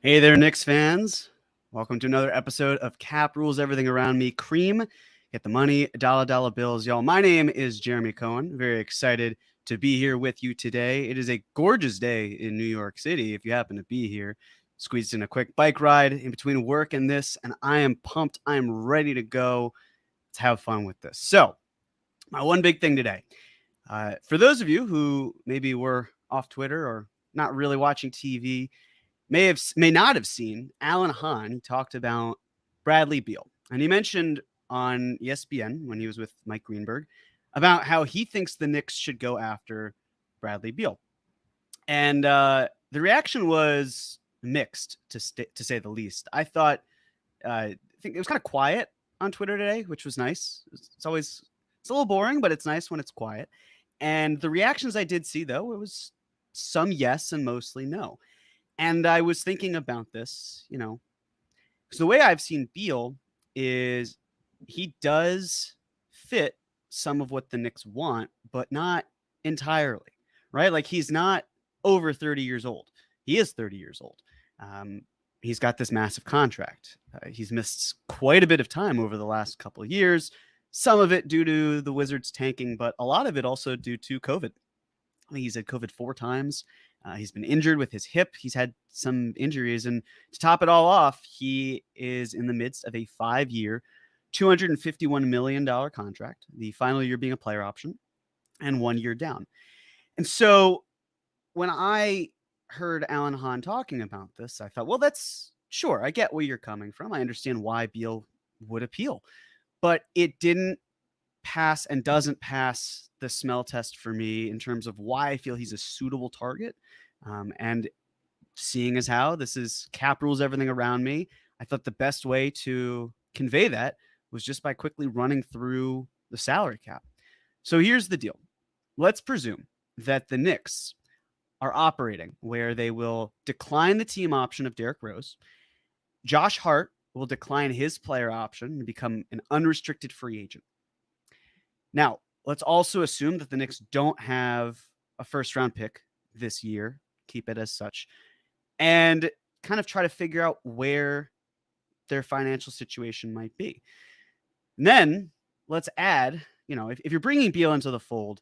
Hey there, Knicks fans. Welcome to another episode of Cap Rules Everything Around Me. Cream, get the money, dollar bills, y'all. My name is Jeremy Cohen. Very excited to be here with you today. It is a gorgeous day in New York City. If you happen to be here, squeezed in a quick bike ride in between work and this, and I am pumped. I am ready to go. Let's have fun with this. So, my one big thing today. For those of you who maybe were off Twitter or not really watching TV, may not have seen Alan Hahn. He talked about Bradley Beal, and he mentioned on ESPN when he was with Mike Greenberg about how he thinks the Knicks should go after Bradley Beal. And the reaction was mixed, to say the least. I think it was kind of quiet on Twitter today, which was nice. It's a little boring, but it's nice when it's quiet. And the reactions I did see, though, it was some yes and mostly no. And I was thinking about this, because the way I've seen Beal is he does fit some of what the Knicks want, but not entirely, right? Like, he's not over 30 years old. He is 30 years old. He's got this massive contract. He's missed quite a bit of time over the last couple of years, some of it due to the Wizards tanking, but a lot of it also due to COVID. I think he's had COVID 4 times. He's been injured with his hip. He's had some injuries. And to top it all off, he is in the midst of a 5-year, $251 million contract, the final year being a player option, and 1 year down. And so when I heard Alan Hahn talking about this, I thought, well, that's sure. I get where you're coming from. I understand why Beal would appeal. But it didn't pass and doesn't pass the smell test for me in terms of why I feel he's a suitable target. And seeing as how this is Cap Rules Everything Around Me, I thought the best way to convey that was just by quickly running through the salary cap. So here's the deal. Let's presume that the Knicks are operating where they will decline the team option of Derrick Rose. Josh Hart will decline his player option and become an unrestricted free agent. Now, let's also assume that the Knicks don't have a first-round pick this year. Keep it as such. And kind of try to figure out where their financial situation might be. And then let's add, if you're bringing Beal into the fold,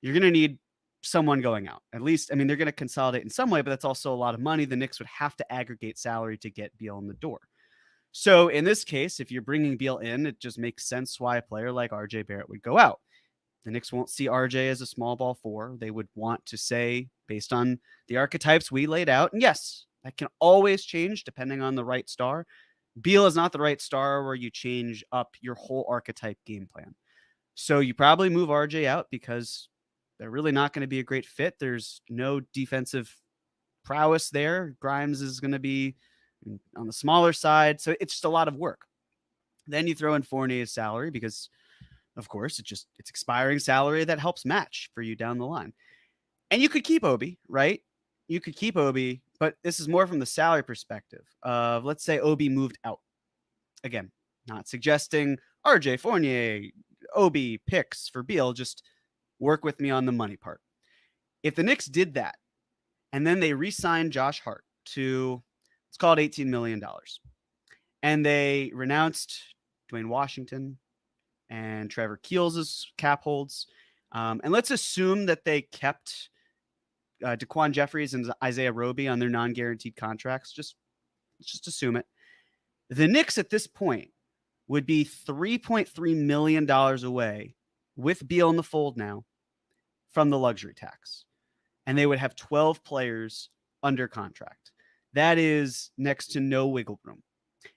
you're going to need someone going out. At least, they're going to consolidate in some way, but that's also a lot of money. The Knicks would have to aggregate salary to get Beal in the door. So in this case, if you're bringing Beal in, it just makes sense why a player like R.J. Barrett would go out. The Knicks won't see R.J. as a small ball 4. They would want to say, based on the archetypes we laid out, and yes, that can always change depending on the right star. Beal is not the right star where you change up your whole archetype game plan. So you probably move R.J. out because they're really not going to be a great fit. There's no defensive prowess there. Grimes is going to be on the smaller side. So it's just a lot of work. Then you throw in Fournier's salary because, of course, it's expiring salary that helps match for you down the line. And you could keep Obi, right? You could keep Obi, but this is more from the salary perspective of, let's say Obi moved out. Again, not suggesting RJ, Fournier, Obi picks for Beal. Just work with me on the money part. If the Knicks did that, and then they re-signed Josh Hart to, let's call it $18 million. And they renounced Dwayne Washington and Trevor Keels's cap holds. And let's assume that they kept Daquan Jeffries and Isaiah Roby on their non-guaranteed contracts. Let's just assume it. The Knicks at this point would be $3.3 million away with Beal in the fold now from the luxury tax. And they would have 12 players under contract. That is next to no wiggle room.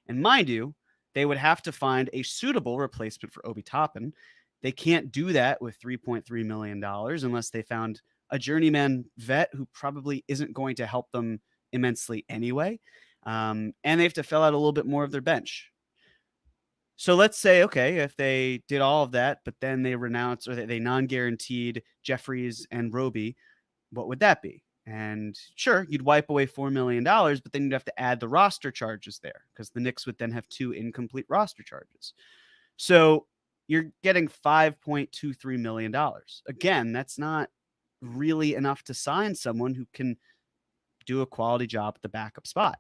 And mind you, they would have to find a suitable replacement for Obi Toppin. They can't do that with $3.3 million unless they found a journeyman vet who probably isn't going to help them immensely anyway. And they have to fill out a little bit more of their bench. So let's say, okay, if they did all of that, but then they renounced or they non-guaranteed Jeffries and Roby, what would that be? And sure, you'd wipe away $4 million, but then you'd have to add the roster charges there because the Knicks would then have 2 incomplete roster charges. So you're getting $5.23 million. Again, that's not really enough to sign someone who can do a quality job at the backup spot.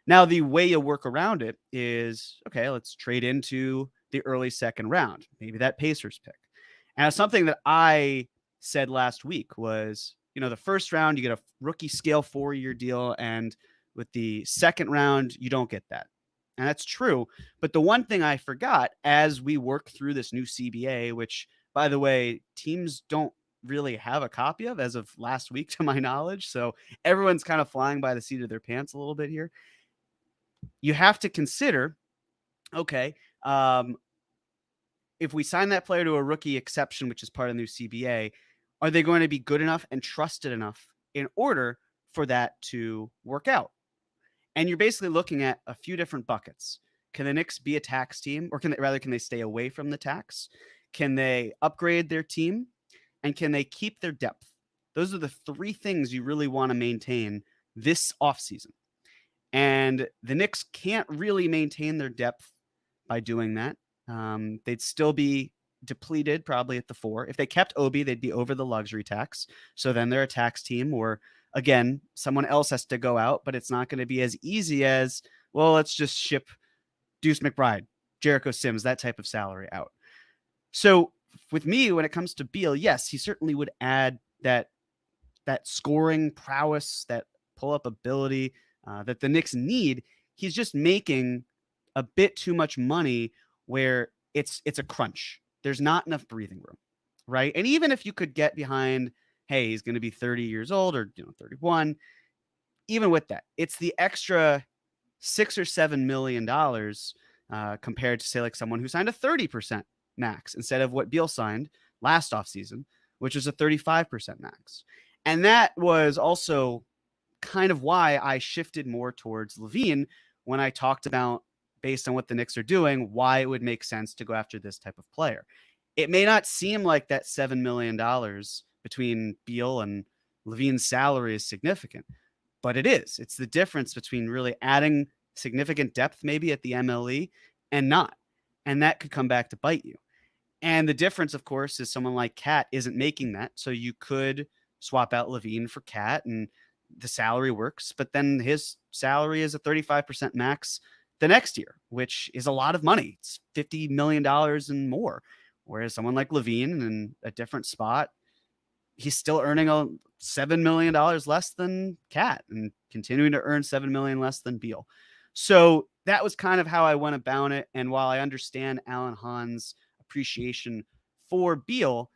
Now, the way you work around it is, okay, let's trade into the early second round, maybe that Pacers pick. And something that I said last week was, the first round, you get a rookie scale 4-year deal. And with the second round, you don't get that. And that's true. But the one thing I forgot as we work through this new CBA, which, by the way, teams don't really have a copy of as of last week, to my knowledge. So everyone's kind of flying by the seat of their pants a little bit here. You have to consider, okay, if we sign that player to a rookie exception, which is part of the new CBA, are they going to be good enough and trusted enough in order for that to work out? And you're basically looking at a few different buckets. Can the Knicks be a tax team, or can they stay away from the tax? Can they upgrade their team? And can they keep their depth? Those are the three things you really want to maintain this offseason. And the Knicks can't really maintain their depth by doing that. They'd still be depleted probably at the 4. If they kept Obi, they'd be over the luxury tax. So then they're a tax team, or again, someone else has to go out, but it's not going to be as easy as, well, let's just ship Deuce McBride, Jericho Sims, that type of salary out. So with me, when it comes to Beal, yes, he certainly would add that scoring prowess, that pull-up ability that the Knicks need. He's just making a bit too much money where it's a crunch. There's not enough breathing room, right? And even if you could get behind, hey, he's going to be 30 years old or 31, even with that, it's the extra $6 or $7 million compared to, say, like someone who signed a 30% max instead of what Beal signed last offseason, which is a 35% max. And that was also kind of why I shifted more towards LaVine when I talked about, based on what the Knicks are doing, why it would make sense to go after this type of player. It may not seem like that $7 million between Beal and LaVine's salary is significant, but it is. It's the difference between really adding significant depth maybe at the MLE and not. And that could come back to bite you. And the difference, of course, is someone like Cat isn't making that. So you could swap out LaVine for Cat and the salary works, but then his salary is a 35% max the next year, which is a lot of money. It's $50 million and more. Whereas someone like LaVine in a different spot, he's still earning $7 million less than Cat and continuing to earn $7 million less than Beal. So that was kind of how I went about it. And while I understand Alan Hahn's appreciation for Beal,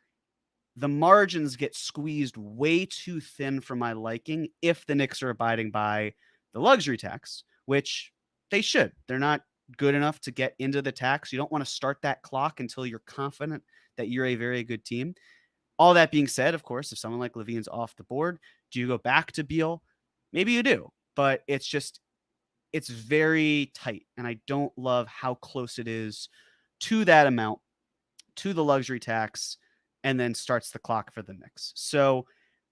the margins get squeezed way too thin for my liking if the Knicks are abiding by the luxury tax, which they should. They're not good enough to get into the tax. You don't want to start that clock until you're confident that you're a very good team. All that being said, of course, if someone like LaVine's off the board, do you go back to Beal? Maybe you do, but it's very tight. And I don't love how close it is to that amount, to the luxury tax, and then starts the clock for the Knicks. So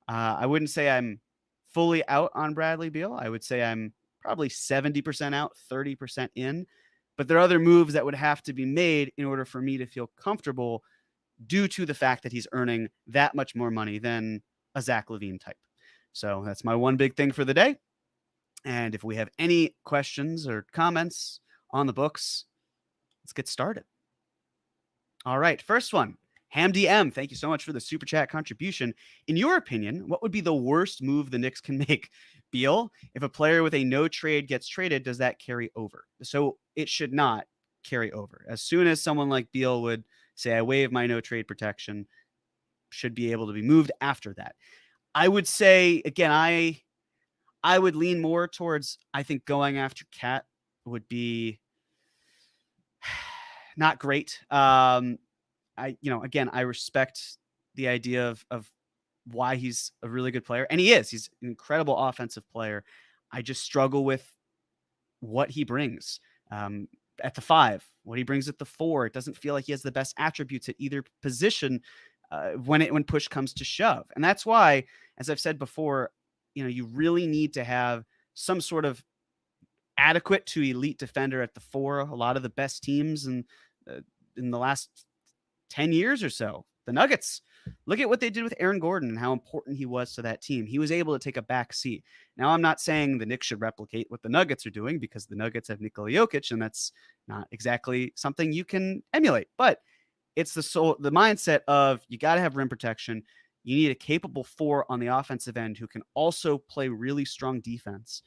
I wouldn't say I'm fully out on Bradley Beal. I would say I'm probably 70% out, 30% in. But there are other moves that would have to be made in order for me to feel comfortable due to the fact that he's earning that much more money than a Zach LaVine type. So that's my one big thing for the day. And if we have any questions or comments on the books, let's get started. All right, first one. HamDM, thank you so much for the super chat contribution. In your opinion, what would be the worst move the Knicks can make? Beal, if a player with a no trade gets traded, does that carry over? So it should not carry over. As soon as someone like Beal would say, I waive my no trade protection, should be able to be moved after that. I would say, again, I would lean more towards, I think going after Cat would be not great. Again, I respect the idea of why he's a really good player. And he is. He's an incredible offensive player. I just struggle with what he brings at the 5, what he brings at the 4. It doesn't feel like he has the best attributes at either position when push comes to shove. And that's why, as I've said before, you really need to have some sort of adequate to elite defender at the 4. A lot of the best teams in the last 10 years or so, the Nuggets Look at what they did with Aaron Gordon and how important he was to that team. He was able to take a back seat. Now, I'm not saying the Knicks should replicate what the Nuggets are doing, because the Nuggets have Nikola Jokic, and that's not exactly something you can emulate. But it's the mindset of, you got to have rim protection. You need a capable four on the offensive end who can also play really strong defense.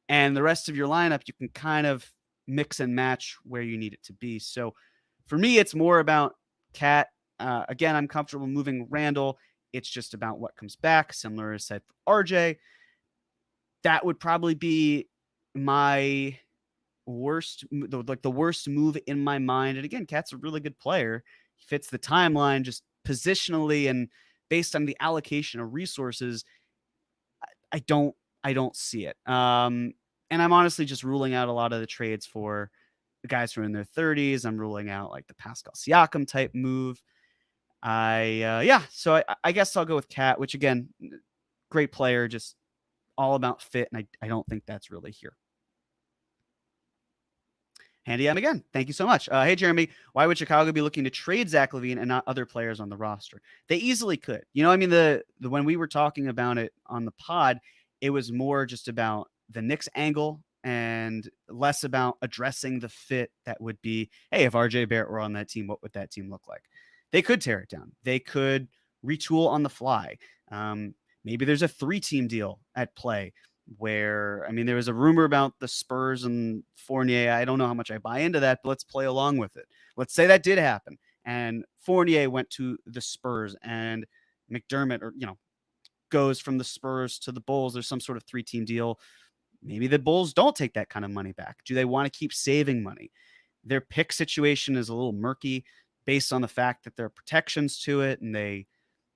And the rest of your lineup, you can kind of mix and match where you need it to be. So for me, it's more about Cat. Again, I'm comfortable moving Randall. It's just about what comes back, similar as said for RJ. That would probably be my worst, the worst move in my mind. And again, Cat's a really good player. He fits the timeline just positionally and based on the allocation of resources. I don't see it. And I'm honestly just ruling out a lot of the trades for the guys who are in their 30s. I'm ruling out like the Pascal Siakam type move. So I guess I'll go with Cat, which again, great player, just all about fit, and I don't think that's really here. Handy M again. Thank you so much. Hey, Jeremy, why would Chicago be looking to trade Zach LaVine and not other players on the roster? They easily could. I mean, the when we were talking about it on the pod, it was more just about the Knicks angle and less about addressing the fit that would be, hey, if RJ Barrett were on that team, what would that team look like? They could tear it down. They could retool on the fly. Maybe there's a 3-team deal at play where, I mean, there was a rumor about the Spurs and Fournier. I don't know how much I buy into that, but let's play along with it. Let's say that did happen and Fournier went to the Spurs and McDermott, or, goes from the Spurs to the Bulls. There's some sort of 3-team deal. Maybe the Bulls don't take that kind of money back. Do they want to keep saving money? Their pick situation is a little murky based on the fact that there are protections to it, and they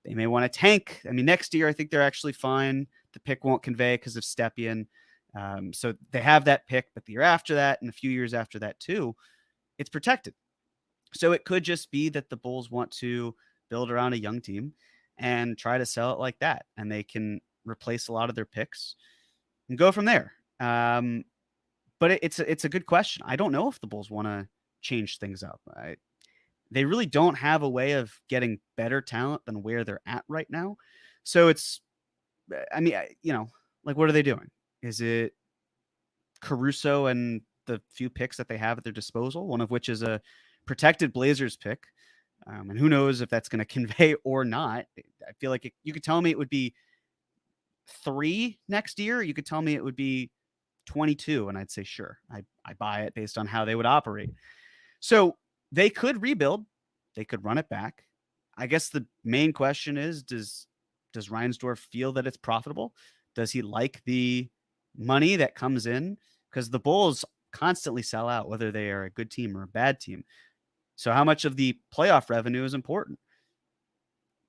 may want to tank. I mean, next year, I think they're actually fine. The pick won't convey because of Stepien. So they have that pick, but the year after that and a few years after that too, it's protected. So it could just be that the Bulls want to build around a young team and try to sell it like that, and they can replace a lot of their picks and go from there. But it's a good question. I don't know if the Bulls want to change things up. They really don't have a way of getting better talent than where they're at right now. So it's, I mean, like, what are they doing? Is it Caruso and the few picks that they have at their disposal, one of which is a protected Blazers pick? And who knows if that's going to convey or not. I feel like you could tell me it would be 3 next year. You could tell me it would be 22, and I'd say, sure, I buy it based on how they would operate. So they could rebuild. They could run it back. I guess the main question is, does Reinsdorf feel that it's profitable? Does he like the money that comes in? Because the Bulls constantly sell out, whether they are a good team or a bad team. So how much of the playoff revenue is important?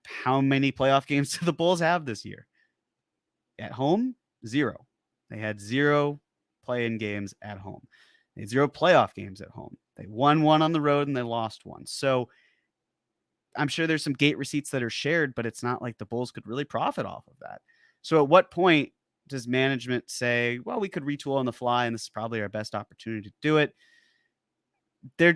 How many playoff games do the Bulls have this year? At home, 0. They had 0 play-in games at home. They had 0 playoff games at home. They won 1 on the road and they lost 1. So I'm sure there's some gate receipts that are shared, but it's not like the Bulls could really profit off of that. So at what point does management say, well, we could retool on the fly and this is probably our best opportunity to do it? They're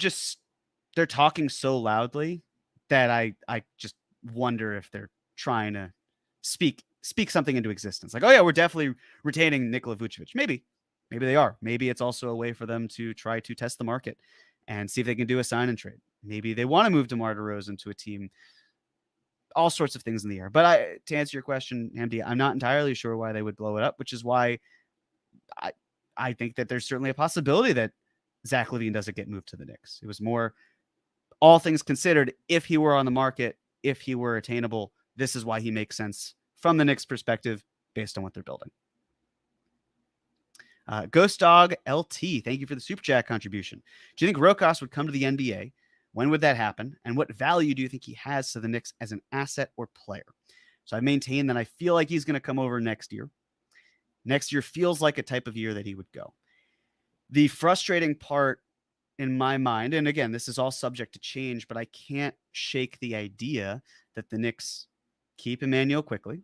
talking so loudly that I just wonder if they're trying to speak something into existence. Like, oh yeah, we're definitely retaining Nikola Vucevic. Maybe they are. Maybe it's also a way for them to try to test the market and see if they can do a sign and trade. Maybe they want to move DeMar DeRozan to a team. All sorts of things in the air. But to answer your question, Hamdi, I'm not entirely sure why they would blow it up, which is why I think that there's certainly a possibility that Zach LaVine doesn't get moved to the Knicks. It was more, all things considered, if he were on the market, if he were attainable, this is why he makes sense from the Knicks' perspective based on what they're building. Ghost Dog LT, thank you for the Super Chat contribution. Do you think Rokas would come to the NBA? When would that happen? And what value do you think he has to the Knicks as an asset or player? So I maintain that I feel like he's going to come over next year. Next year feels like a type of year that he would go. The frustrating part in my mind, and again, this is all subject to change, but I can't shake the idea that the Knicks keep Emmanuel quickly.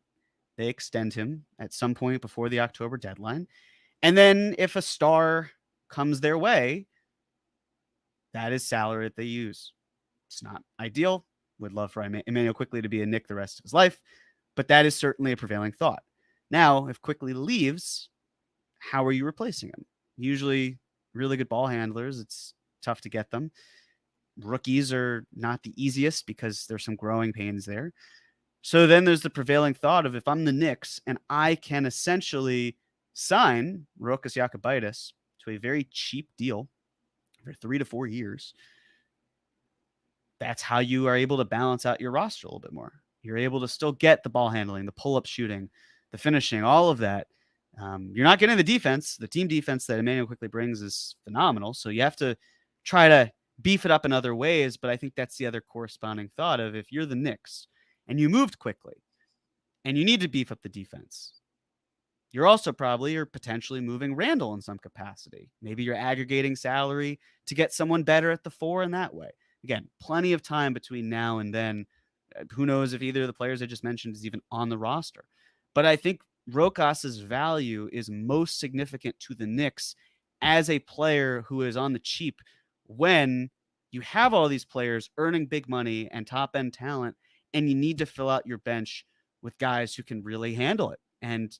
They extend him at some point before the October deadline. And then if a star comes their way, that is salary that they use. It's not ideal. would love for Immanuel Quickley to be a Knick the rest of his life, but that is certainly a prevailing thought. Now, if Quickley leaves, how are you replacing him? Usually really good ball handlers, it's tough to get them. Rookies are not the easiest because there's some growing pains there. So then there's the prevailing thought of, if I'm the Knicks and I can essentially sign Rokas Jokubaitis to a very cheap deal for 3 to 4 years, that's how you are able to balance out your roster a little bit more. You're able to still get the ball handling, the pull-up shooting, the finishing, all of that. You're not getting the defense. The team defense that Immanuel Quickley brings is phenomenal. So you have to try to beef it up in other ways. But I think that's the other corresponding thought of, if you're the Knicks and you moved quickly and you need to beef up the defense, you're also probably or potentially moving Randall in some capacity. Maybe you're aggregating salary to get someone better at the 4 in that way. Again, plenty of time between now and then. Who knows if either of the players I just mentioned is even on the roster. But I think Rokas's value is most significant to the Knicks as a player who is on the cheap when you have all these players earning big money and top-end talent, and you need to fill out your bench with guys who can really handle it. And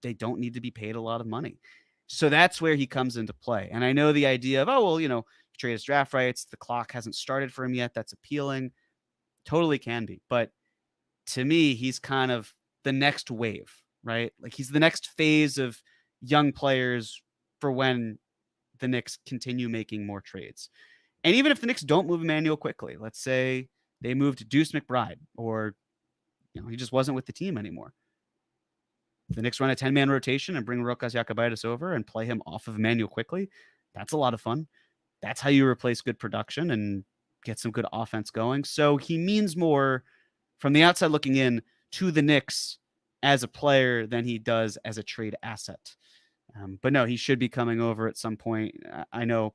they don't need to be paid a lot of money. So that's where he comes into play. And I know the idea of, trade his draft rights, the clock hasn't started for him yet. That's appealing. Totally can be. But to me, he's kind of the next wave, right? Like, he's the next phase of young players for when the Knicks continue making more trades. And even if the Knicks don't move Immanuel Quickley, let's say they moved Deuce McBride, or he just wasn't with the team anymore. The Knicks run a 10-man rotation and bring Rokas Jokubaitis over and play him off of Immanuel Quickley. That's a lot of fun. That's how you replace good production and get some good offense going. So he means more from the outside looking in to the Knicks as a player than he does as a trade asset. But no, he should be coming over at some point. I know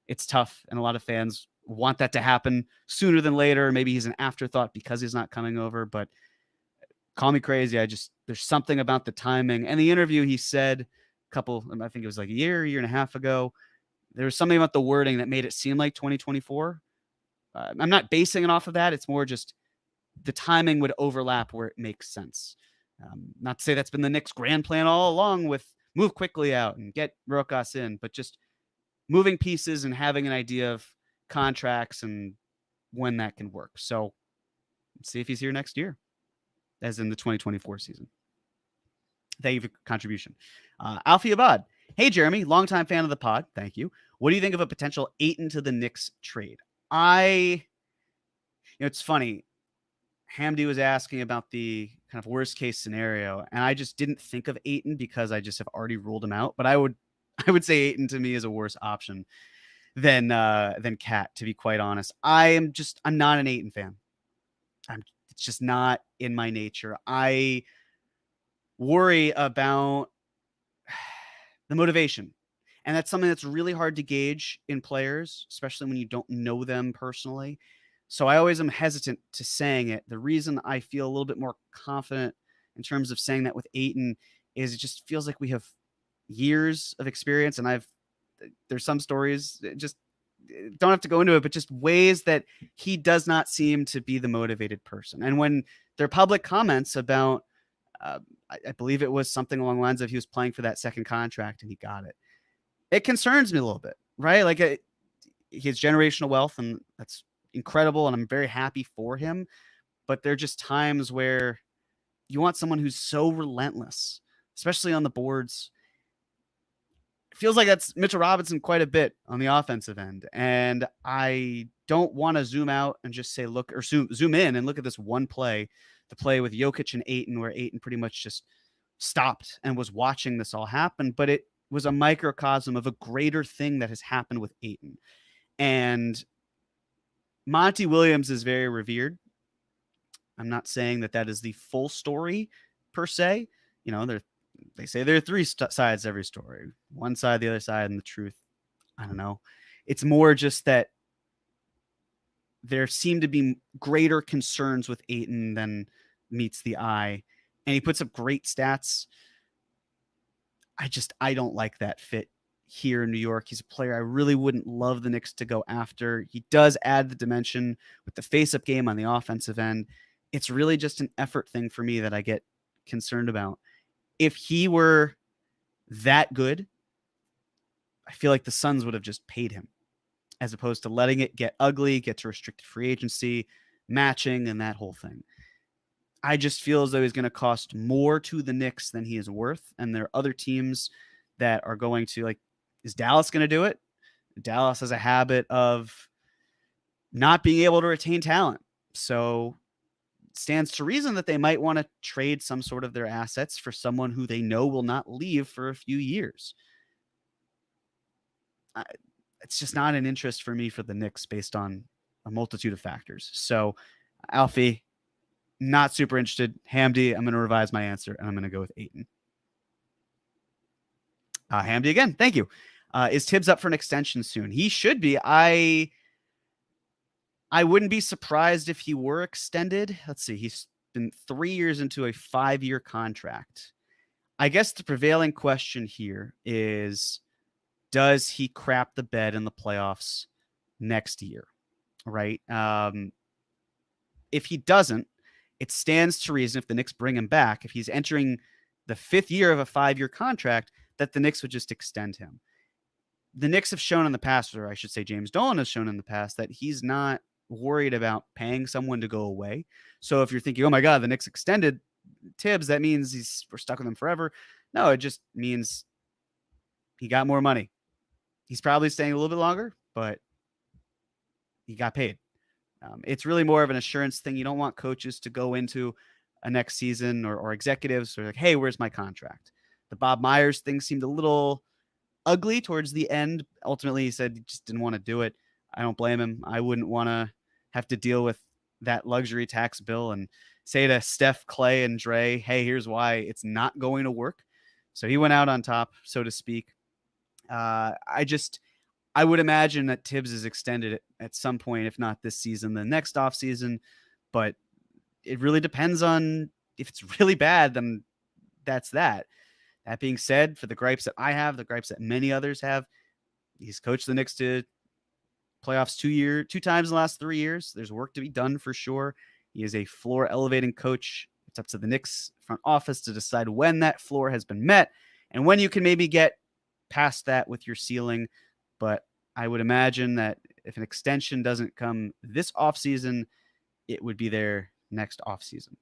it's tough, and a lot of fans want that to happen sooner than later. Maybe he's an afterthought because he's not coming over, but call me crazy. There's something about the timing. And the interview he said I think it was like a year and a half ago, there was something about the wording that made it seem like 2024. I'm not basing it off of that. It's more just the timing would overlap where it makes sense. Not to say that's been the Knicks' grand plan all along with move Quickley out and get Rokas in, but just moving pieces and having an idea of contracts and when that can work. So let's see if he's here next year, as in the 2024 season. Thank you for your contribution. Alfie Abad. Hey, Jeremy, longtime fan of the pod. Thank you. What do you think of a potential Ayton to the Knicks trade? It's funny. Hamdi was asking about the kind of worst case scenario, and I just didn't think of Ayton because I just have already ruled him out. But I would say Ayton to me is a worse option than Cat, to be quite honest. I'm not an Ayton fan. It's just not in my nature. I worry about the motivation. And that's something that's really hard to gauge in players, especially when you don't know them personally. So I always am hesitant to saying it. The reason I feel a little bit more confident in terms of saying that with Ayton is it just feels like we have years of experience. And there's some stories, just don't have to go into it, but just ways that he does not seem to be the motivated person. And when there are public comments about, I believe it was something along the lines of he was playing for that second contract and he got it. It concerns me a little bit, right? Like he has generational wealth, and that's incredible, and I'm very happy for him. But there are just times where you want someone who's so relentless, especially on the boards. It feels like that's Mitchell Robinson quite a bit on the offensive end. And I don't want to zoom out and just say, look, or zoom in and look at this one play, the play with Jokic and Ayton, where Ayton pretty much just stopped and was watching this all happen. But it was a microcosm of a greater thing that has happened with Ayton. And Monty Williams is very revered. I'm not saying that is the full story per se. They say there are three sides to every story. One side, the other side, and the truth. I don't know. It's more just that there seem to be greater concerns with Ayton than meets the eye. And he puts up great stats. I don't like that fit here in New York. He's a player I really wouldn't love the Knicks to go after. He does add the dimension with the face-up game on the offensive end. It's really just an effort thing for me that I get concerned about. If he were that good, I feel like the Suns would have just paid him, as opposed to letting it get ugly, get to restricted free agency, matching, and that whole thing. I just feel as though he's going to cost more to the Knicks than he is worth. And there are other teams that are going to, like, is Dallas going to do it? Dallas has a habit of not being able to retain talent. So it stands to reason that they might want to trade some sort of their assets for someone who they know will not leave for a few years. It's just not an interest for me for the Knicks based on a multitude of factors. So, Alfie, not super interested. Hamdi, I'm going to revise my answer, and I'm going to go with Ayton. Hamdi again, thank you. Is Tibbs up for an extension soon? He should be. I wouldn't be surprised if he were extended. Let's see. He's been 3 years into a 5-year contract. I guess the prevailing question here is, does he crap the bed in the playoffs next year? Right? If he doesn't, it stands to reason if the Knicks bring him back, if he's entering the 5th year of a 5-year contract, that the Knicks would just extend him. The Knicks have shown in the past, or I should say James Dolan has shown in the past, that he's not worried about paying someone to go away. So if you're thinking, oh my God, the Knicks extended Tibbs, that means we're stuck with him forever. No, it just means he got more money. He's probably staying a little bit longer, but he got paid. It's really more of an assurance thing. You don't want coaches to go into a next season or executives who are like, hey, where's my contract? The Bob Myers thing seemed a little ugly towards the end. Ultimately, he said he just didn't want to do it. I don't blame him. I wouldn't want to have to deal with that luxury tax bill and say to Steph, Clay, and Dre, hey, here's why it's not going to work. So he went out on top, so to speak. I would imagine that Tibbs is extended at some point, if not this season, the next offseason. But it really depends on if it's really bad, then that's that. That being said, for the gripes that I have, the gripes that many others have, he's coached the Knicks to playoffs 2 times in the last 3 years. There's work to be done for sure. He is a floor elevating coach. It's up to the Knicks front office to decide when that floor has been met and when you can maybe get past that with your ceiling. But I would imagine that if an extension doesn't come this offseason, it would be there next offseason.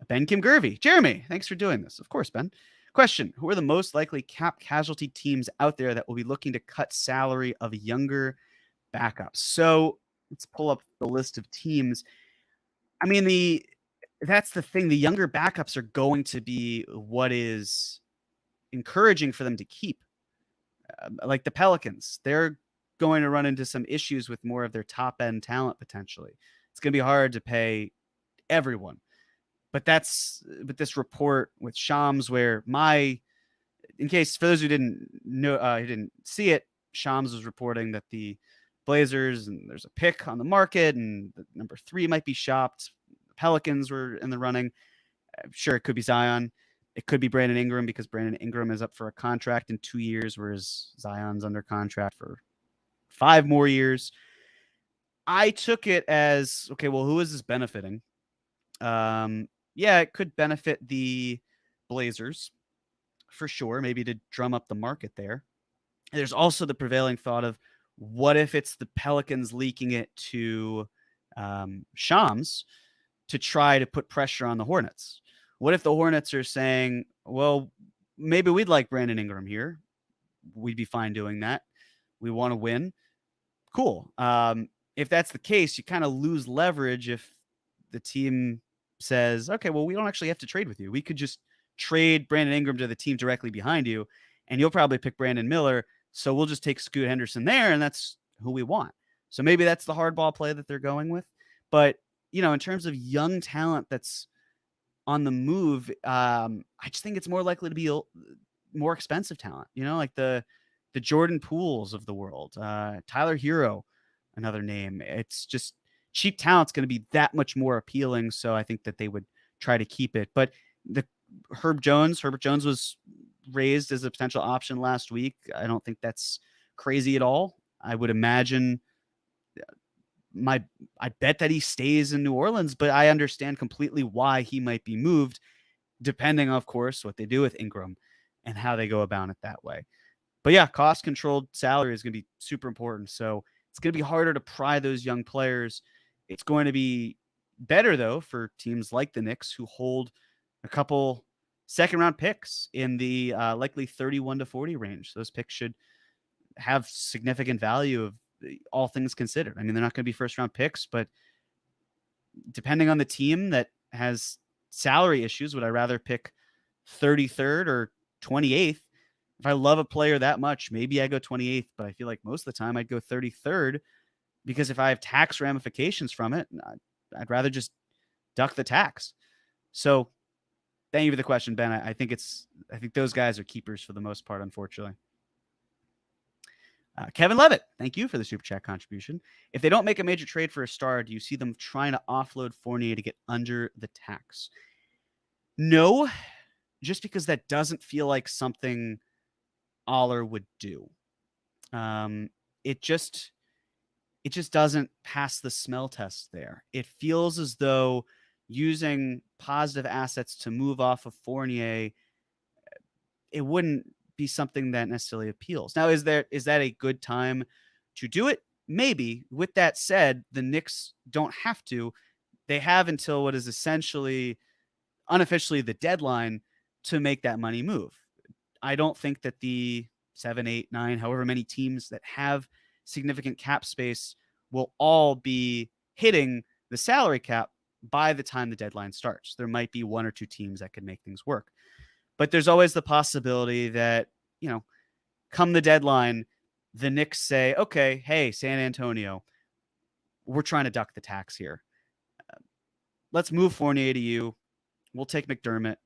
Ben Kim Gervey. Jeremy, thanks for doing this. Of course, Ben. Question: who are the most likely cap casualty teams out there that will be looking to cut salary of younger backups? So let's pull up the list of teams. I mean, that's the thing. The younger backups are going to be what is encouraging for them to keep. Like the Pelicans, they're going to run into some issues with more of their top-end talent potentially. It's going to be hard to pay everyone. But this report with Shams, where in case for those who didn't know, who didn't see it, Shams was reporting that the Blazers, and there's a pick on the market, and the number 3 might be shopped. The Pelicans were in the running. I'm sure it could be Zion. It could be Brandon Ingram, because Brandon Ingram is up for a contract in 2 years, whereas Zion's under contract for 5 more years. I took it as, okay, well, who is this benefiting? Yeah, it could benefit the Blazers for sure, maybe to drum up the market there. There's also the prevailing thought of, what if it's the Pelicans leaking it to Shams to try to put pressure on the Hornets? What if the Hornets are saying, well, maybe we'd like Brandon Ingram here. We'd be fine doing that. We want to win. Cool. If that's the case, you kind of lose leverage if the team says, okay, well, we don't actually have to trade with you. We could just trade Brandon Ingram to the team directly behind you, and you'll probably pick Brandon Miller. So we'll just take Scoot Henderson there, and that's who we want. So maybe that's the hardball play that they're going with. But, in terms of young talent that's on the move, I just think it's more likely to be more expensive talent, like the Jordan Pooles of the world, Tyler Hero, another name. It's just cheap talent's going to be that much more appealing. So I think that they would try to keep it. But the Herbert Jones was raised as a potential option last week. I don't think that's crazy at all. I would imagine I bet that he stays in New Orleans, but I understand completely why he might be moved, depending, of course, what they do with Ingram and how they go about it that way. But yeah, cost controlled salary is going to be super important. So it's going to be harder to pry those young players. It's going to be better, though, for teams like the Knicks who hold a couple second round picks in the likely 31 to 40 range. Those picks should have significant value of all things considered. I mean, they're not going to be first round picks, but depending on the team that has salary issues, would I rather pick 33rd or 28th? If I love a player that much, maybe I go 28th, but I feel like most of the time I'd go 33rd because if I have tax ramifications from it, I'd rather just duck the tax. So thank you for the question, Ben. I think those guys are keepers for the most part, unfortunately. Kevin Levitt, thank you for the super chat contribution. If they don't make a major trade for a star, do you see them trying to offload Fournier to get under the tax? No, just because that doesn't feel like something Aller would do. It just doesn't pass the smell test there. It feels as though using positive assets to move off of Fournier, it wouldn't be something that necessarily appeals. Now, is that a good time to do it? Maybe. With that said, the Knicks don't have to. They have until what is essentially unofficially the deadline to make that money move. I don't think that the 7, 8, 9, however many teams that have significant cap space will all be hitting the salary cap by the time the deadline starts. There might be one or two teams that could make things work. But there's always the possibility that, come the deadline, the Knicks say, okay, hey, San Antonio, we're trying to duck the tax here. Let's move Fournier to you. We'll take McDermott.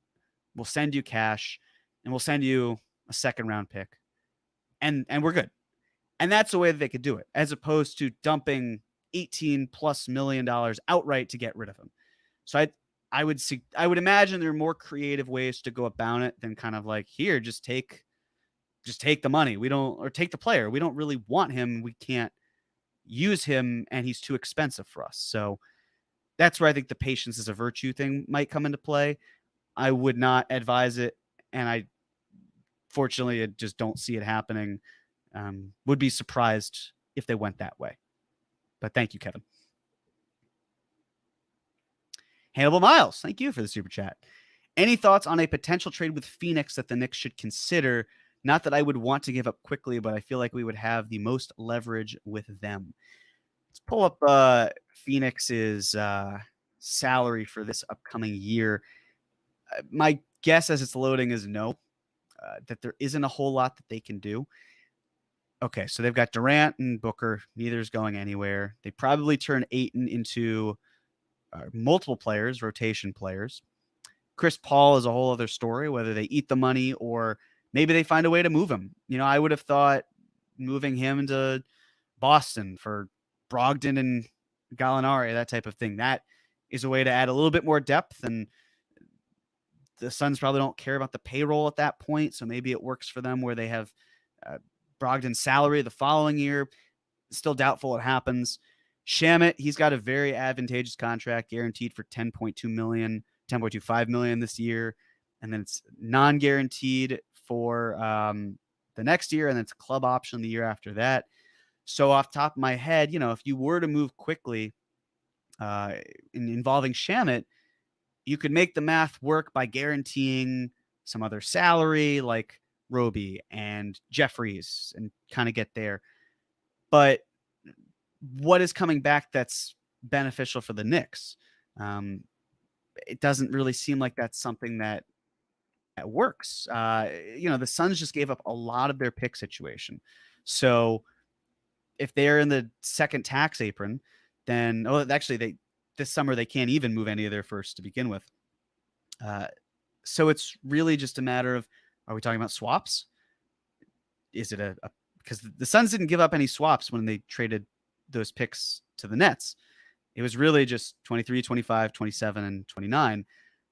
We'll send you cash, and we'll send you a second round pick. And we're good. And that's the way that they could do it, as opposed to dumping $18+ million outright to get rid of him. So I would imagine there are more creative ways to go about it than kind of like, here, just take the money. Or take the player. We don't really want him. We can't use him, and he's too expensive for us. So that's where I think the patience is a virtue thing might come into play. I would not advise it, and I fortunately just don't see it happening. Would be surprised if they went that way. But thank you, Kevin. Hannibal Miles, thank you for the super chat. Any thoughts on a potential trade with Phoenix that the Knicks should consider? Not that I would want to give up quickly, but I feel like we would have the most leverage with them. Let's pull up Phoenix's salary for this upcoming year. My guess as it's loading is no, that there isn't a whole lot that they can do. Okay, so they've got Durant and Booker. Neither's going anywhere. They probably turn Ayton into multiple players, rotation players. Chris Paul is a whole other story, whether they eat the money or maybe they find a way to move him. I would have thought moving him into Boston for Brogdon and Gallinari, that type of thing, that is a way to add a little bit more depth. And the Suns probably don't care about the payroll at that point, so maybe it works for them where they have Brogdon's salary the following year. Still doubtful it happens. Shamet, he's got a very advantageous contract guaranteed for $10.25 million this year. And then it's non-guaranteed for the next year. And then it's a club option the year after that. So off the top of my head, if you were to move quickly involving Shamet, you could make the math work by guaranteeing some other salary like Roby and Jeffries and kind of get there. But what is coming back that's beneficial for the Knicks? It doesn't really seem like that's something that works. The Suns just gave up a lot of their pick situation. So if they're in the second tax apron, then this summer they can't even move any of their first to begin with. So it's really just a matter of, are we talking about swaps? Is it because the Suns didn't give up any swaps when they traded those picks to the Nets. It was really just 23, 25, 27, and 29.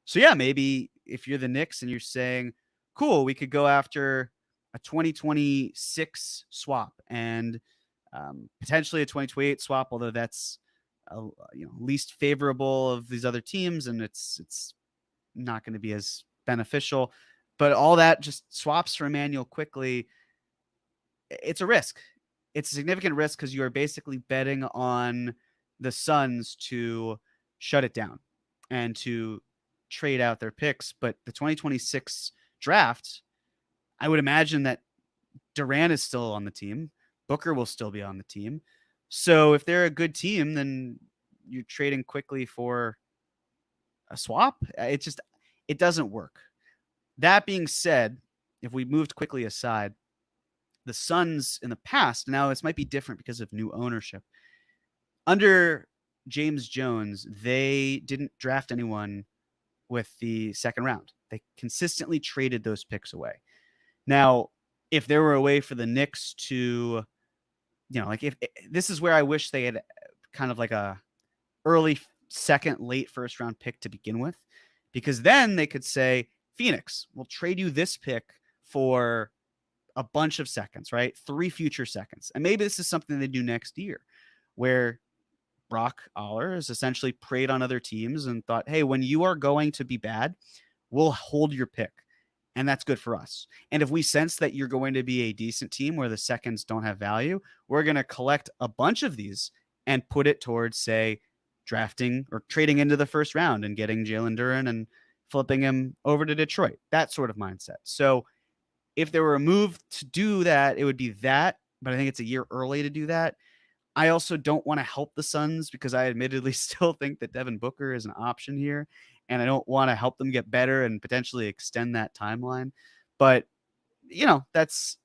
So yeah, maybe if you're the Knicks and you're saying, cool, we could go after a 2026 swap and potentially a 2028 swap, although that's least favorable of these other teams, and it's not going to be as beneficial. But all that just swaps for Emmanuel quickly. It's a risk. It's a significant risk because you are basically betting on the Suns to shut it down and to trade out their picks. But the 2026 draft, I would imagine that Durant is still on the team. Booker will still be on the team. So if they're a good team, then you're trading quickly for a swap. It doesn't work. That being said, if we moved quickly aside, the Suns in the past, now this might be different because of new ownership. Under James Jones, they didn't draft anyone with the second round. They consistently traded those picks away. Now, if there were a way for the Knicks to, if this is where I wish they had kind of like a early second, late first round pick to begin with, because then they could say, Phoenix, we'll trade you this pick for a bunch of seconds, right? 3 future seconds. And maybe this is something they do next year where Brock Aller has essentially preyed on other teams and thought, hey, when you are going to be bad, we'll hold your pick. And that's good for us. And if we sense that you're going to be a decent team where the seconds don't have value, we're going to collect a bunch of these and put it towards, say, drafting or trading into the first round and getting Jalen Duren and flipping him over to Detroit. That sort of mindset. So if there were a move to do that, it would be that. But I think it's a year early to do that. I also don't want to help the Suns because I admittedly still think that Devin Booker is an option here. And I don't want to help them get better and potentially extend that timeline. But, that's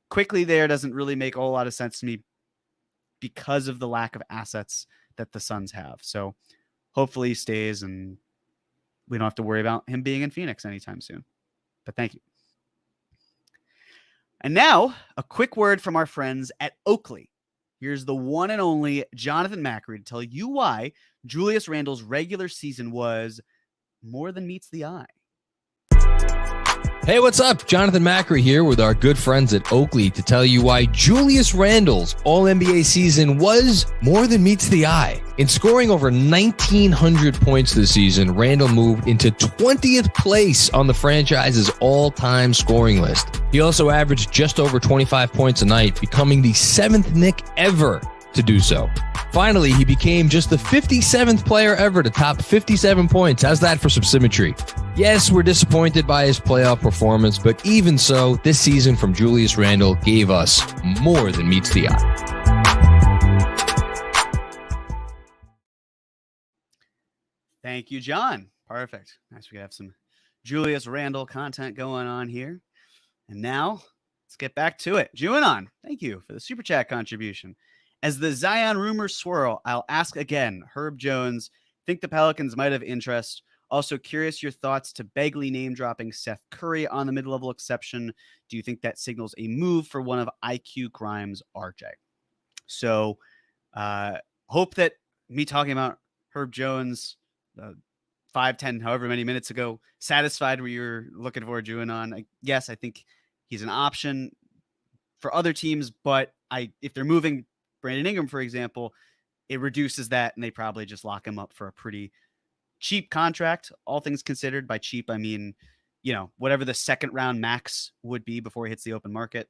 quickly there doesn't really make a whole lot of sense to me because of the lack of assets that the Suns have. So hopefully he stays and we don't have to worry about him being in Phoenix anytime soon. But thank you. And now a quick word from our friends at Oakley. Here's the one and only Jonathan Macri to tell you why Julius Randle's regular season was more than meets the eye. Hey, what's up? Jonathan Macri here with our good friends at Oakley to tell you why Julius Randle's All-NBA season was more than meets the eye. In scoring over 1,900 points this season, Randle moved into 20th place on the franchise's all-time scoring list. He also averaged just over 25 points a night, becoming the 7th Knick ever to do so. Finally, he became just the 57th player ever to top 57 points. How's that for some symmetry? Yes, we're disappointed by his playoff performance, but even so, this season from Julius Randle gave us more than meets the eye. Thank you, John. Perfect. Nice. We have some Julius Randle content going on here. And now let's get back to it. Juanon, thank you for the super chat contribution. As the Zion rumors swirl, I'll ask again, Herb Jones, think the Pelicans might have interest. Also curious your thoughts to Begley name dropping Seth Curry on the mid-level exception. Do you think that signals a move for one of IQ Grimes' RJ? So hope that me talking about Herb Jones 5, 10, however many minutes ago satisfied where you're looking for Juanon. Yes, I think he's an option for other teams, but if they're moving Brandon Ingram, for example, it reduces that and they probably just lock him up for a pretty cheap contract. All things considered, by cheap, I mean, whatever the second round max would be before he hits the open market.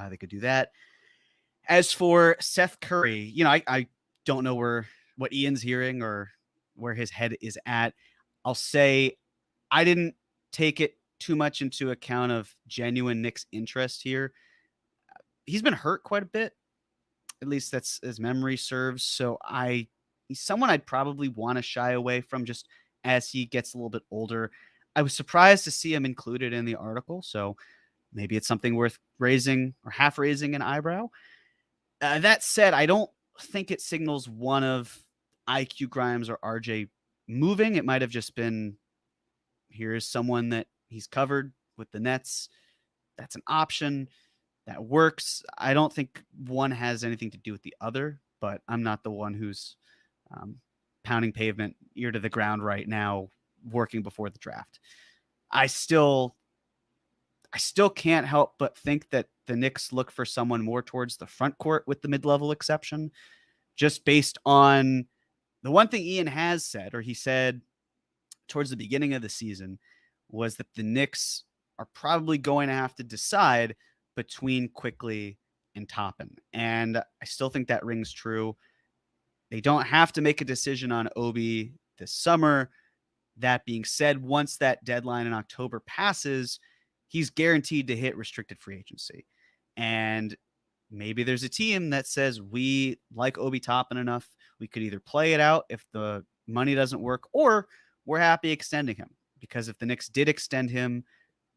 They could do that. As for Seth Curry, I don't know what Ian's hearing or where his head is at. I'll say I didn't take it too much into account of genuine Knicks interest here. He's been hurt quite a bit. At least that's as memory serves. So he's someone I'd probably want to shy away from just as he gets a little bit older. I was surprised to see him included in the article. So maybe it's something worth raising or half raising an eyebrow. That said, I don't think it signals one of IQ Grimes or RJ moving. It might have just been, here's someone that he's covered with the Nets. That's an option. That works. I don't think one has anything to do with the other, but I'm not the one who's pounding pavement ear to the ground right now, working before the draft. I still I still can't help but think that the Knicks look for someone more towards the front court with the mid-level exception, just based on the one thing Ian has said, or he said towards the beginning of the season, was that the Knicks are probably going to have to decide between Quickley and Toppin. And I still think that rings true. They don't have to make a decision on Obi this summer. That being said, once that deadline in October passes, he's guaranteed to hit restricted free agency. And maybe there's a team that says, we like Obi Toppin enough, we could either play it out if the money doesn't work, or we're happy extending him. Because if the Knicks did extend him,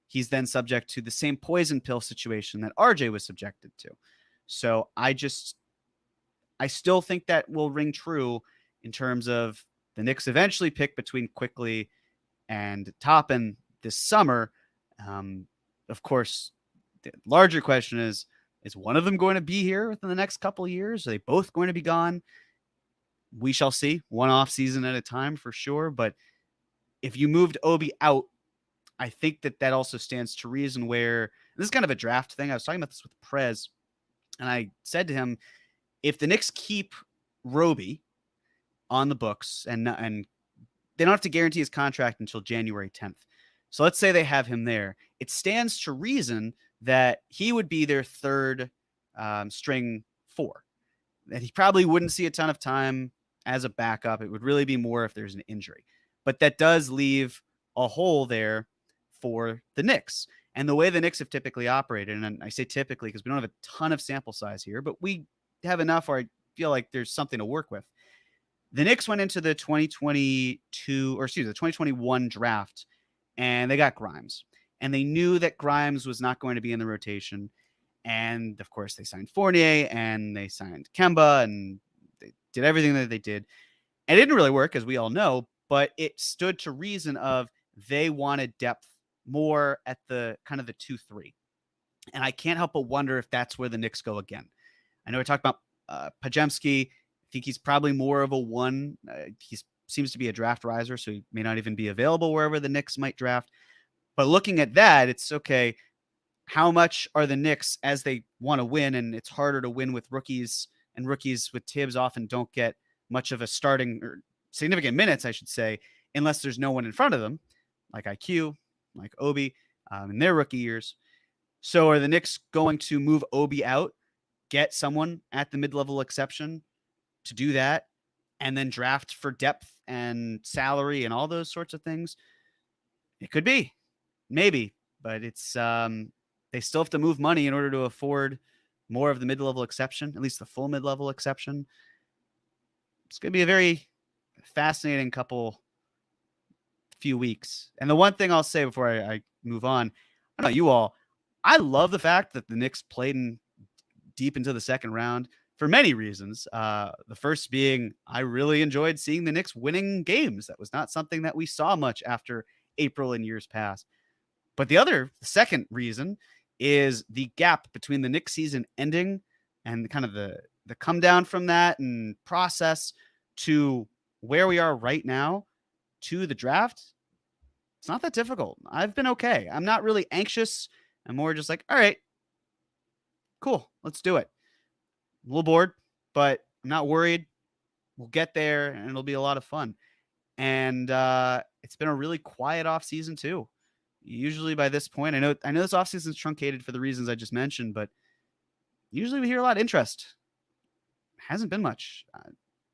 he's then subject to the same poison pill situation that RJ was subjected to. So I still think that will ring true in terms of the Knicks eventually pick between Quickley and Toppin this summer. Of course, the larger question is one of them going to be here within the next couple of years? Are they both going to be gone? We shall see. One off season at a time for sure. But if you moved Obi out, I think that also stands to reason where this is kind of a draft thing. I was talking about this with Prez, and I said to him, if the Knicks keep Roby on the books and they don't have to guarantee his contract until January 10th. So let's say they have him there. It stands to reason that he would be their third string four, that he probably wouldn't see a ton of time as a backup. It would really be more if there's an injury, but that does leave a hole there for the Knicks. And the way the Knicks have typically operated, and I say typically because we don't have a ton of sample size here, but we have enough where I feel like there's something to work with. The Knicks went into the 2021 draft, and they got Grimes. And they knew that Grimes was not going to be in the rotation. And, of course, they signed Fournier, and they signed Kemba, and they did everything that they did. And it didn't really work, as we all know, but it stood to reason of they wanted depth more at the kind of the 2-3. And I can't help but wonder if that's where the Knicks go again. I know we talked about Pajemski. I think he's probably more of a one. He seems to be a draft riser, so he may not even be available wherever the Knicks might draft. But looking at that, it's okay. How much are the Knicks, as they want to win, and it's harder to win with rookies, and rookies with Tibbs often don't get much of a starting or significant minutes, I should say, unless there's no one in front of them, like IQ, like Obi, in their rookie years. So are the Knicks going to move Obi out, get someone at the mid-level exception to do that, and then draft for depth and salary and all those sorts of things? It could be, maybe, but it's they still have to move money in order to afford more of the mid-level exception, at least the full mid-level exception. It's going to be a very fascinating few weeks. And the one thing I'll say before I move on, I don't know you all, I love the fact that the Knicks played deep into the second round for many reasons. The first being I really enjoyed seeing the Knicks winning games. That was not something that we saw much after April in years past. But the second reason is the gap between the Knicks season ending and kind of the come down from that and process to where we are right now to the draft. It's not that difficult. I've been okay. I'm not really anxious. I'm more just like, all right, cool, let's do it. I'm a little bored, but I'm not worried. We'll get there, and it'll be a lot of fun. And it's been a really quiet off season too. Usually by this point, I know this off season is truncated for the reasons I just mentioned, but usually we hear a lot of interest. Hasn't been much.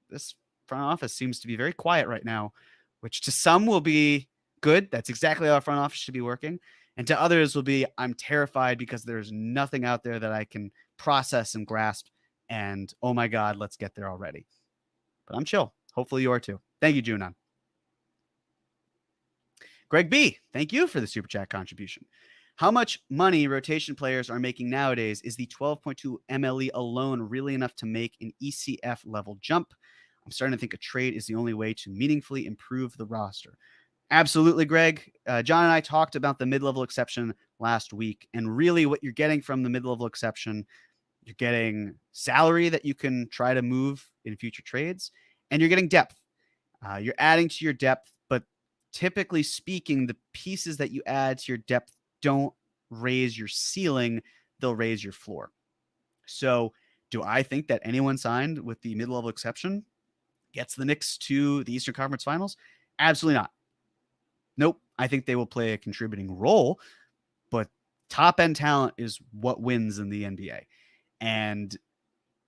This front office seems to be very quiet right now, which to some will be good. That's exactly how our front office should be working. And to others will be, I'm terrified because there's nothing out there that I can process and grasp. And oh my God, let's get there already. But I'm chill. Hopefully you are too. Thank you, Junon. Greg B, thank you for the super chat contribution. How much money rotation players are making nowadays? Is the 12.2 MLE alone really enough to make an ECF level jump? I'm starting to think a trade is the only way to meaningfully improve the roster. Absolutely, Greg. John and I talked about the mid-level exception last week, and really what you're getting from the mid-level exception, you're getting salary that you can try to move in future trades, and you're getting depth. You're adding to your depth, but typically speaking, the pieces that you add to your depth don't raise your ceiling, they'll raise your floor. So do I think that anyone signed with the mid-level exception gets the Knicks to the Eastern Conference Finals? Absolutely not. Nope. I think they will play a contributing role, but top-end talent is what wins in the NBA. And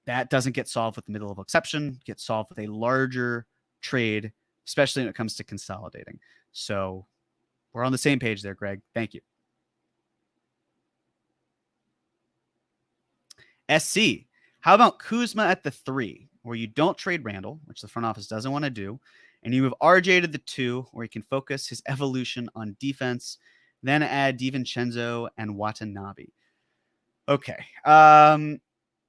that doesn't get solved with the mid-level exception, it gets solved with a larger trade, especially when it comes to consolidating. So we're on the same page there, Greg. Thank you. SC, how about Kuzma at the 3, where you don't trade Randall, which the front office doesn't want to do, and you move RJ to the 2, where he can focus his evolution on defense, then add DiVincenzo and Watanabe. Okay.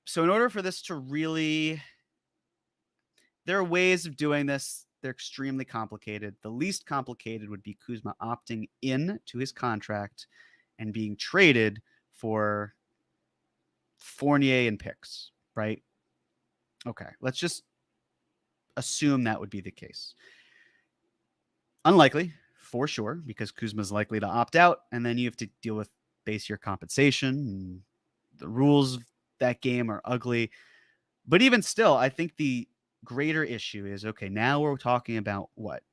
So in order for this to really, there are ways of doing this. They're extremely complicated. The least complicated would be Kuzma opting in to his contract and being traded for Fournier and picks, right? Okay, let's just assume that would be the case. Unlikely, for sure, because Kuzma's likely to opt out, and then you have to deal with base year compensation, and the rules of that game are ugly. But even still, I think the greater issue is, okay, now we're talking about what?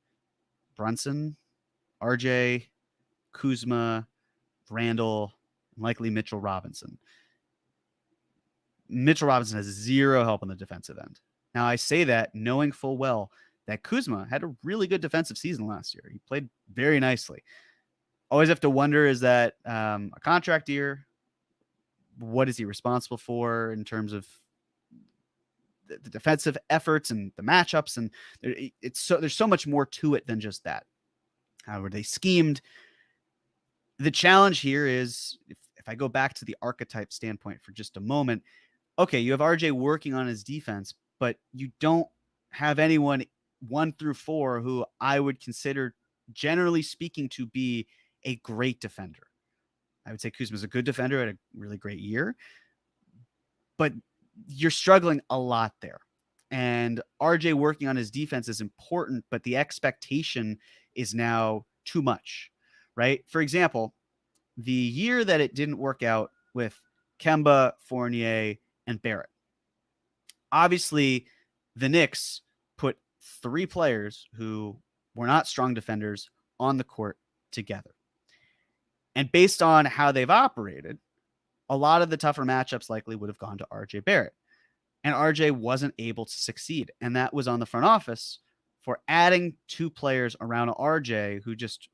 Brunson, RJ, Kuzma, Randall, likely Mitchell Robinson. Mitchell Robinson has zero help on the defensive end. Now, I say that knowing full well that Kuzma had a really good defensive season last year. He played very nicely. Always have to wonder, is that a contract year? What is he responsible for in terms of the defensive efforts and the matchups? And there's so much more to it than just that. How were they schemed? The challenge here is, if I go back to the archetype standpoint for just a moment, okay, you have RJ working on his defense, but you don't have anyone 1 through 4 who I would consider, generally speaking, to be a great defender. I would say Kuzma's a good defender, had a really great year, but you're struggling a lot there. And RJ working on his defense is important, but the expectation is now too much, right? For example, the year that it didn't work out with Kemba, Fournier, and Barrett, obviously the Knicks put 3 players who were not strong defenders on the court together. And based on how they've operated, a lot of the tougher matchups likely would have gone to RJ Barrett. And RJ wasn't able to succeed. And that was on the front office for adding 2 players around RJ who just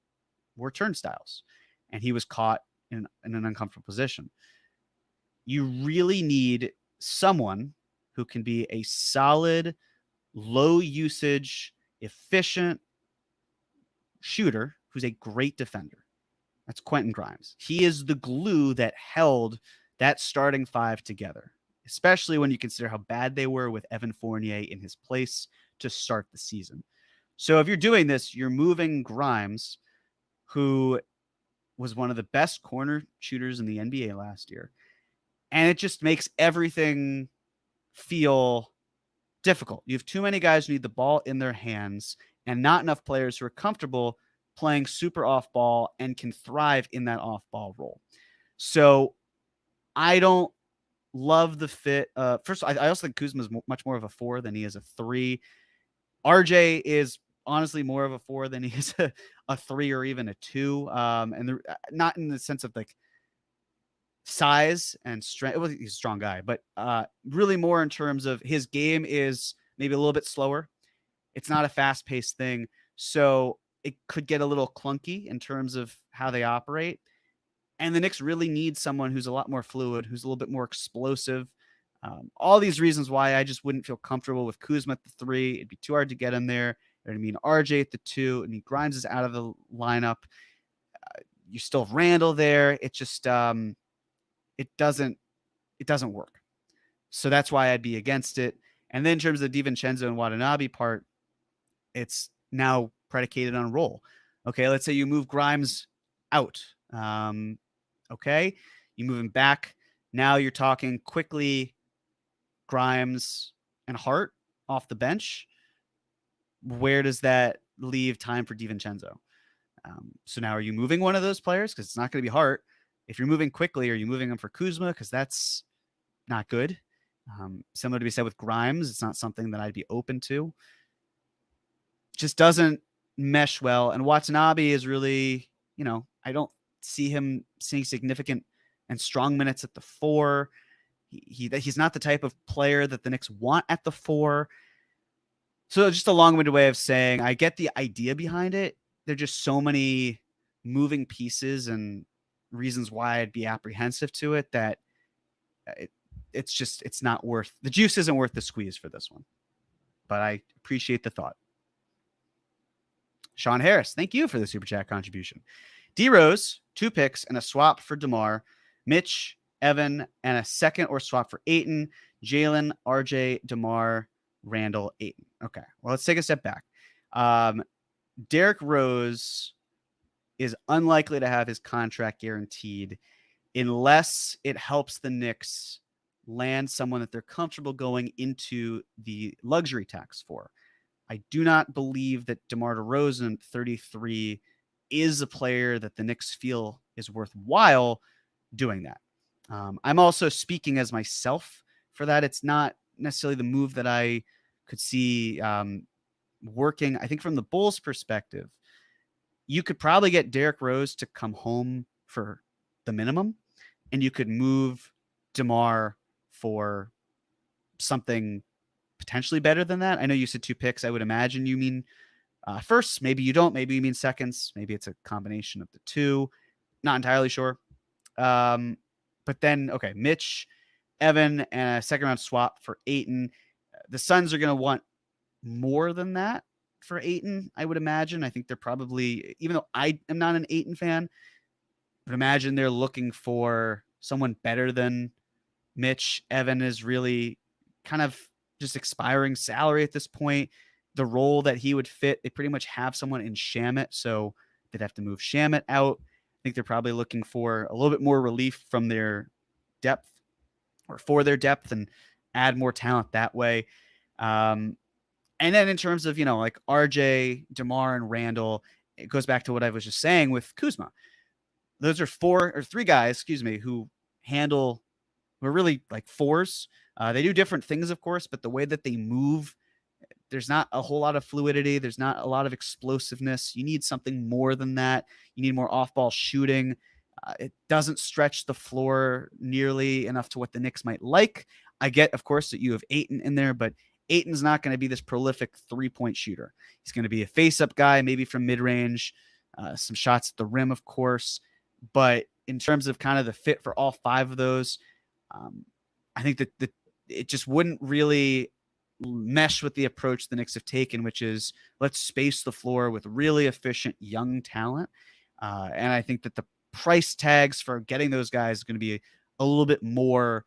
were turnstiles. And he was caught in an uncomfortable position. You really need someone who can be a solid, low usage, efficient shooter who's a great defender. That's Quentin Grimes. He is the glue that held that starting 5 together, especially when you consider how bad they were with Evan Fournier in his place to start the season. So if you're doing this, you're moving Grimes, who was one of the best corner shooters in the NBA last year. And it just makes everything feel difficult. You have too many guys who need the ball in their hands and not enough players who are comfortable playing super off ball and can thrive in that off ball role. So I don't love the fit. First, I also think Kuzma is much more of a 4 than he is a 3. RJ is honestly more of a 4 than he is a 3 or even a 2. And not in the sense of like size and strength. Well, he's a strong guy, but really more in terms of his game is maybe a little bit slower. It's not a fast-paced thing. So it could get a little clunky in terms of how they operate. And the Knicks really need someone who's a lot more fluid, who's a little bit more explosive. All these reasons why I just wouldn't feel comfortable with Kuzma at the 3. It'd be too hard to get him there. It would mean RJ at the 2. I mean, Grimes is out of the lineup. You still have Randall there. It just it doesn't work. So that's why I'd be against it. And then in terms of the DiVincenzo and Watanabe part, it's now predicated on role. Okay, let's say you move Grimes out. Okay, you move him back. Now you're talking quickly Grimes and Hart off the bench. Where does that leave time for DiVincenzo? So now are you moving one of those players? Because it's not going to be Hart. If you're moving quickly, are you moving him for Kuzma? Because that's not good. Similar to be said with Grimes, it's not something that I'd be open to. Just doesn't mesh well. And Watanabe is really, I don't see him seeing significant and strong minutes at the 4. He's not the type of player that the Knicks want at the 4. So just a long-winded way of saying I get the idea behind it. There are just so many moving pieces and reasons why I'd be apprehensive to it that it's not worth the juice isn't worth the squeeze for this one. But I appreciate the thought. Sean Harris, thank you for the super chat contribution. D Rose, 2 picks and a swap for DeMar, Mitch, Evan, and a second or swap for Ayton, Jalen, RJ, DeMar, Randall, Ayton. Okay, well, let's take a step back. Derrick Rose is unlikely to have his contract guaranteed unless it helps the Knicks land someone that they're comfortable going into the luxury tax for. I do not believe that DeMar DeRozan, 33, is a player that the Knicks feel is worthwhile doing that. I'm also speaking as myself for that. It's not necessarily the move that I could see working. I think from the Bulls' perspective, you could probably get Derrick Rose to come home for the minimum, and you could move DeMar for something potentially better than that. I know you said 2 picks. I would imagine you mean firsts. Maybe you don't. Maybe you mean seconds. Maybe it's a combination of the 2. Not entirely sure. But then, okay, Mitch, Evan, and a second-round swap for Ayton. The Suns are going to want more than that for Ayton, I would imagine. I think they're probably, even though I am not an Ayton fan, but imagine they're looking for someone better than Mitch. Evan is really kind of just expiring salary at this point. The role that he would fit, they pretty much have someone in Shamet, so they'd have to move Shamet out. I think they're probably looking for a little bit more relief from their depth or for their depth and add more talent that way. And then in terms of, like RJ, DeMar, and Randall, it goes back to what I was just saying with Kuzma. Those are 3 guys, who are really like 4s. They do different things, of course, but the way that they move, there's not a whole lot of fluidity. There's not a lot of explosiveness. You need something more than that. You need more off-ball shooting. It doesn't stretch the floor nearly enough to what the Knicks might like. I get, of course, that you have Ayton in there, but Ayton's not going to be this prolific 3-point shooter. He's going to be a face-up guy, maybe from mid-range, some shots at the rim, of course. But in terms of kind of the fit for all 5 of those, I think that it just wouldn't really mesh with the approach the Knicks have taken, which is let's space the floor with really efficient young talent. And I think that the price tags for getting those guys is going to be a little bit more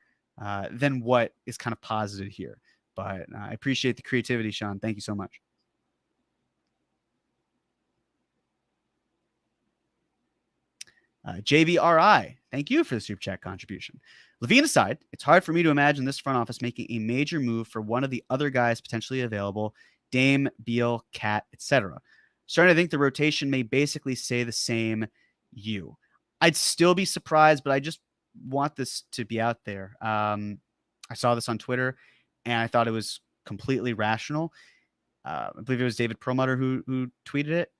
than what is kind of posited here. But I appreciate the creativity, Sean. Thank you so much. JBRI, thank you for the super chat contribution. Levine aside, it's hard for me to imagine this front office making a major move for one of the other guys potentially available, Dame, Beal, Cat, etc. Starting to think the rotation may basically say the same you. I'd still be surprised, but I just want this to be out there. I saw this on Twitter, and I thought it was completely rational. I believe it was David Perlmutter who tweeted it.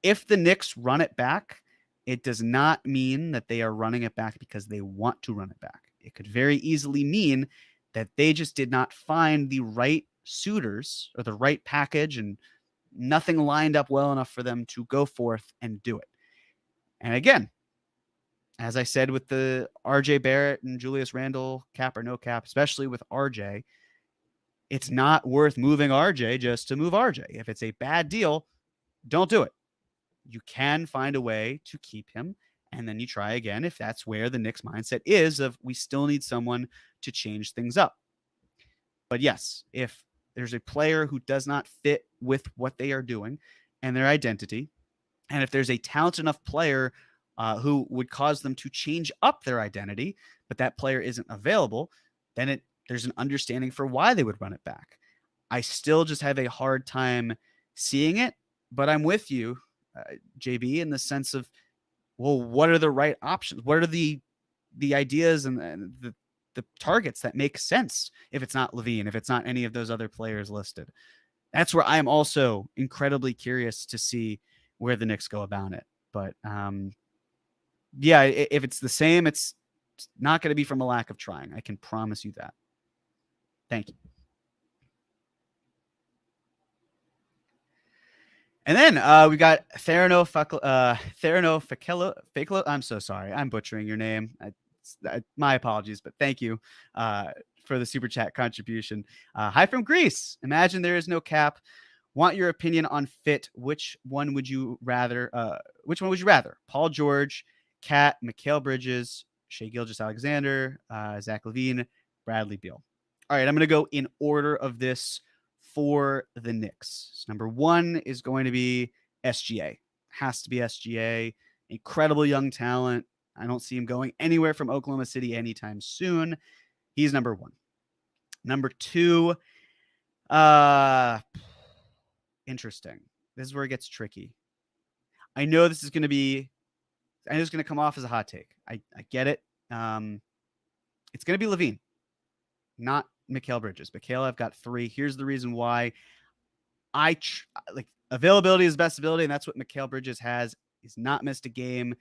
If the Knicks run it back, it does not mean that they are running it back because they want to run it back. It could very easily mean that they just did not find the right suitors or the right package, and nothing lined up well enough for them to go forth and do it. And again, as I said with the RJ Barrett and Julius Randle, cap or no cap, especially with RJ, it's not worth moving RJ just to move RJ. If it's a bad deal, don't do it. You can find a way to keep him, and then you try again if that's where the Knicks mindset is of we still need someone to change things up. But yes, if there's a player who does not fit with what they are doing and their identity, and if there's a talented enough player who would cause them to change up their identity, but that player isn't available, then there's an understanding for why they would run it back. I still just have a hard time seeing it, but I'm with you, JB, in the sense of well, what are the right options? What are the ideas and the targets that make sense if it's not LaVine, if it's not any of those other players listed? That's where I am also incredibly curious to see where the Knicks go about it. But yeah, if it's the same, it's not going to be from a lack of trying. I can promise you that. Thank you. And then we got Therano Fakelo. I'm so sorry. I'm butchering your name. My apologies, but thank you for the super chat contribution. Hi from Greece. Imagine there is no cap. Want your opinion on fit. Which one would you rather? Paul George, Cat, Mikal Bridges, Shai Gilgeous-Alexander, Zach LaVine, Bradley Beal. All right, I'm going to go in order of this for the Knicks. So number one is going to be SGA. Has to be SGA. Incredible young talent. I don't see him going anywhere from Oklahoma City anytime soon. He's number one. Number two, interesting. This is where it gets tricky. I know this is going to come off as a hot take. I get it. It's going to be LaVine, not Mikal Bridges. Mikal, I've got 3. Here's the reason why. Availability is best ability, and that's what Mikal Bridges has. He's not missed a game.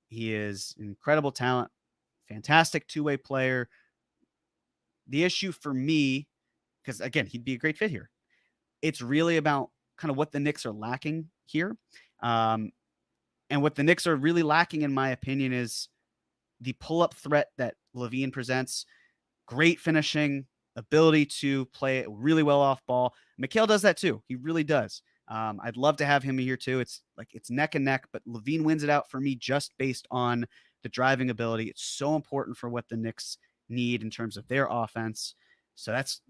He is incredible talent, fantastic two-way player. The issue for me, because again, he'd be a great fit here. It's really about kind of what the Knicks are lacking here. And what the Knicks are really lacking, in my opinion, is the pull-up threat that LaVine presents. Great finishing, ability to play it really well off ball. Mikal does that too. He really does. I'd love to have him here too. It's neck and neck, but LaVine wins it out for me just based on the driving ability. It's so important for what the Knicks need in terms of their offense. So that's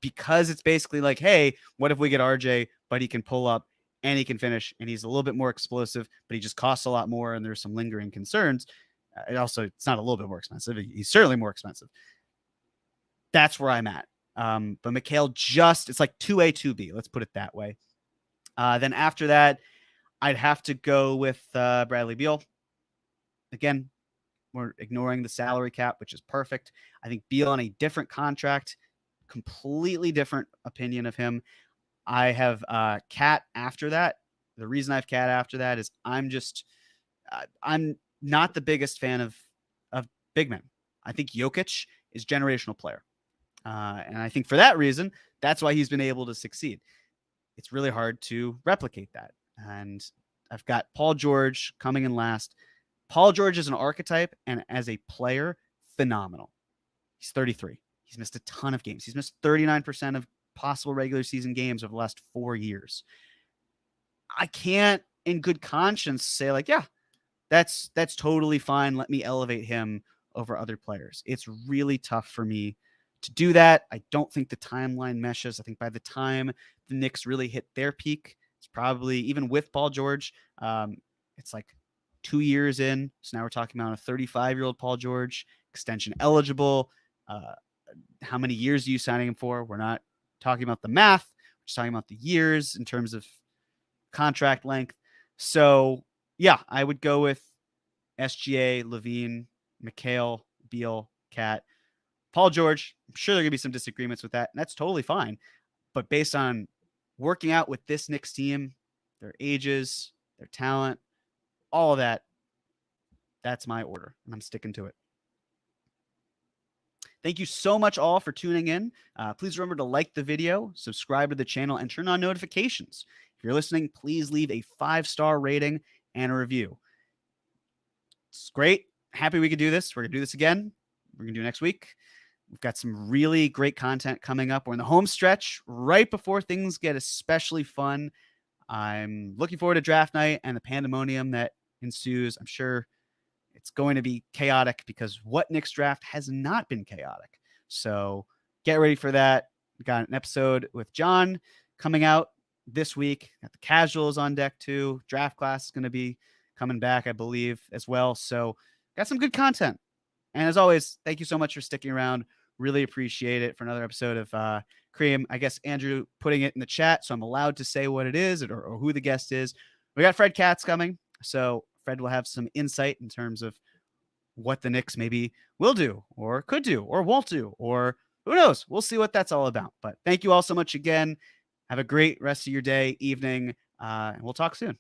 because it's basically like, hey, what if we get RJ, but he can pull up and he can finish and he's a little bit more explosive, but he just costs a lot more and there's some lingering concerns. It's not a little bit more expensive. He's certainly more expensive. That's where I'm at. But Mikal it's like 2A, 2B. Let's put it that way. Then after that, I'd have to go with Bradley Beal. Again, we're ignoring the salary cap, which is perfect. I think Beal on a different contract, completely different opinion of him. I have Cat after that. The reason I have Cat after that is I'm not the biggest fan of big men. I think Jokic is a generational player. And I think for that reason, that's why he's been able to succeed. It's really hard to replicate that. And I've got Paul George coming in last. Paul George is an archetype, and as a player, phenomenal. He's 33. He's missed a ton of games. He's missed 39% of possible regular season games over the last 4 years. I can't, in good conscience, say like, yeah, that's totally fine. Let me elevate him over other players. It's really tough for me to do that. I don't think the timeline meshes. I think by the time the Knicks really hit their peak, it's probably, even with Paul George, it's like 2 years in. So now we're talking about a 35-year-old Paul George, extension eligible. How many years are you signing him for? We're not talking about the math. We're just talking about the years in terms of contract length. So yeah, I would go with SGA, LaVine, Mikal, Beal, Cat, Paul George. I'm sure there are going to be some disagreements with that, and that's totally fine. But based on working out with this Knicks team, their ages, their talent, all of that, that's my order, and I'm sticking to it. Thank you so much all for tuning in. Please remember to like the video, subscribe to the channel, and turn on notifications. If you're listening, please leave a 5-star rating and a review. It's great. Happy we could do this. We're going to do this again. We're going to do it next week. We've got some really great content coming up. We're in the home stretch right before things get especially fun. I'm looking forward to draft night and the pandemonium that ensues. I'm sure it's going to be chaotic because what Knicks draft has not been chaotic. So get ready for that. We got an episode with John coming out this week. Got the casuals on deck too. Draft class is going to be coming back, I believe, as well. So got some good content. And as always, thank you so much for sticking around. Really appreciate it for another episode of C.R.E.A.M. I guess Andrew putting it in the chat, so I'm allowed to say what it is or who the guest is. We got Fred Katz coming. So Fred will have some insight in terms of what the Knicks maybe will do or could do or won't do, or who knows? We'll see what that's all about. But thank you all so much again. Have a great rest of your day, evening, and we'll talk soon.